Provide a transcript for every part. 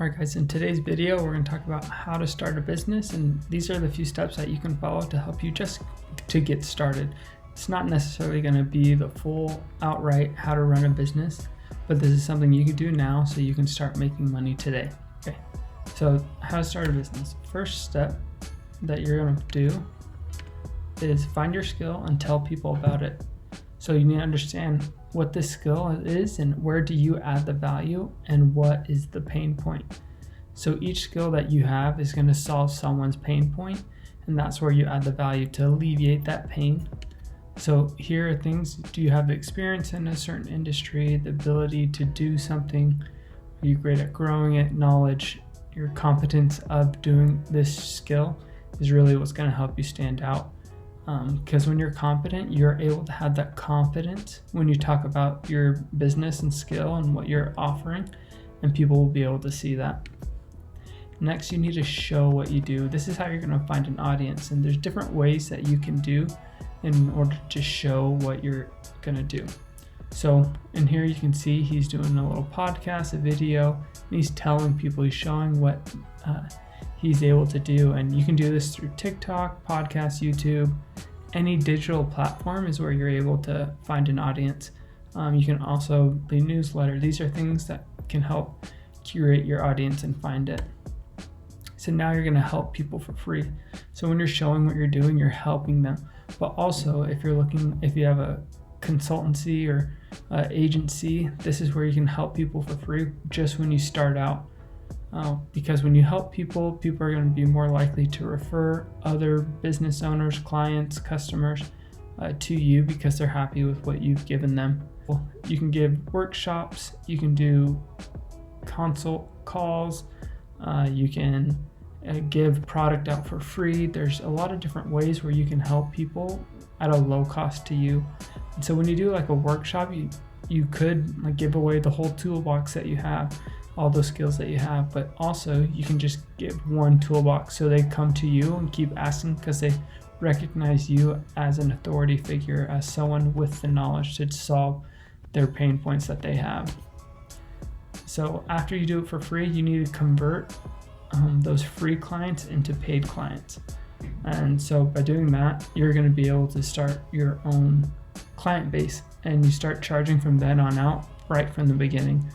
Alright guys, in today's video we're going to talk about how to start a business, and these are the few steps that you can follow to help you just to get started. It's not necessarily going to be the full outright how to run a business, but this is something you can do now so you can start making money today. Okay, so how to start a business. First step that you're going to do is find your skill and tell people about it. So you need to understand what this skill is and where do you add the value and what is the pain point. So each skill that you have is going to solve someone's pain point, and that's where you add the value to alleviate that pain. So here are things: do you have experience in a certain industry, the ability to do something, are you great at growing it, knowledge, your competence of doing this skill is really what's going to help you stand out. Because when you're competent, you're able to have that confidence when you talk about your business and skill and what you're offering, and people will be able to see that. Next, you need to show what you do. This is how you're going to find an audience, and there's different ways that you can do in order to show what you're going to do. So in here you can see he's doing a little podcast, a video, and he's telling people, he's showing what he's able to do. And you can do this through TikTok, podcast, YouTube. Any digital platform is where you're able to find an audience. You can also leave newsletter. These are things that can help curate your audience and find it. So now you're going to help people for free. So when you're showing what you're doing, you're helping them. But also if you have a consultancy or agency, this is where you can help people for free just when you start out. Because when you help people, people are going to be more likely to refer other business owners, clients, customers to you because they're happy with what you've given them. You can give workshops, you can do consult calls, you can give product out for free. There's a lot of different ways where you can help people at a low cost to you. And so when you do like a workshop, you could like give away the whole toolbox that you have, all those skills that you have, but also you can just give one toolbox so they come to you and keep asking because they recognize you as an authority figure, as someone with the knowledge to solve their pain points that they have. So after you do it for free, you need to convert those free clients into paid clients. And so by doing that, you're going to be able to start your own client base, and you start charging from then on out right from the beginning.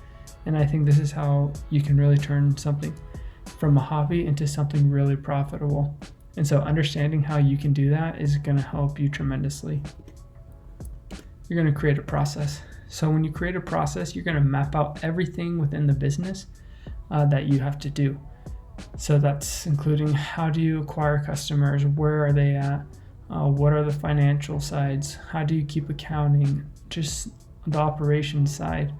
And I think this is how you can really turn something from a hobby into something really profitable. And so understanding how you can do that is going to help you tremendously. You're going to create a process. So when you create a process, you're going to map out everything within the business that you have to do. So that's including how do you acquire customers, where are they at, what are the financial sides, how do you keep accounting, just the operations side.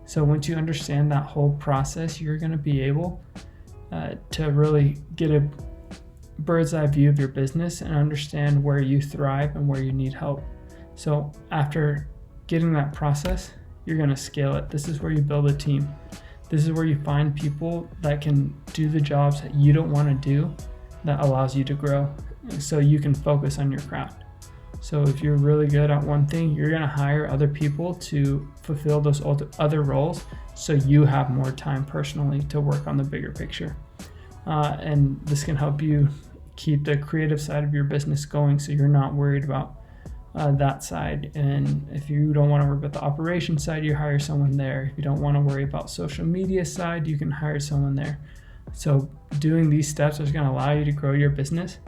So once you understand that whole process, you're going to be able to really get a bird's eye view of your business and understand where you thrive and where you need help. So after getting that process, you're going to scale it. This is where you build a team. This is where you find people that can do the jobs that you don't want to do, that allows you to grow so you can focus on your craft. So if you're really good at one thing, you're going to hire other people to fulfill those other roles so you have more time personally to work on the bigger picture. And this can help you keep the creative side of your business going so you're not worried about that side. And if you don't want to worry about the operation side, you hire someone there. If you don't want to worry about social media side, you can hire someone there. So doing these steps is going to allow you to grow your business,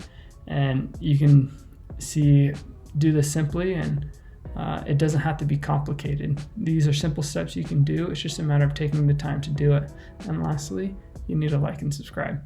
and you can do this simply, and it doesn't have to be complicated. These are simple steps you can do. It's just a matter of taking the time to do it. And lastly, you need to like and subscribe.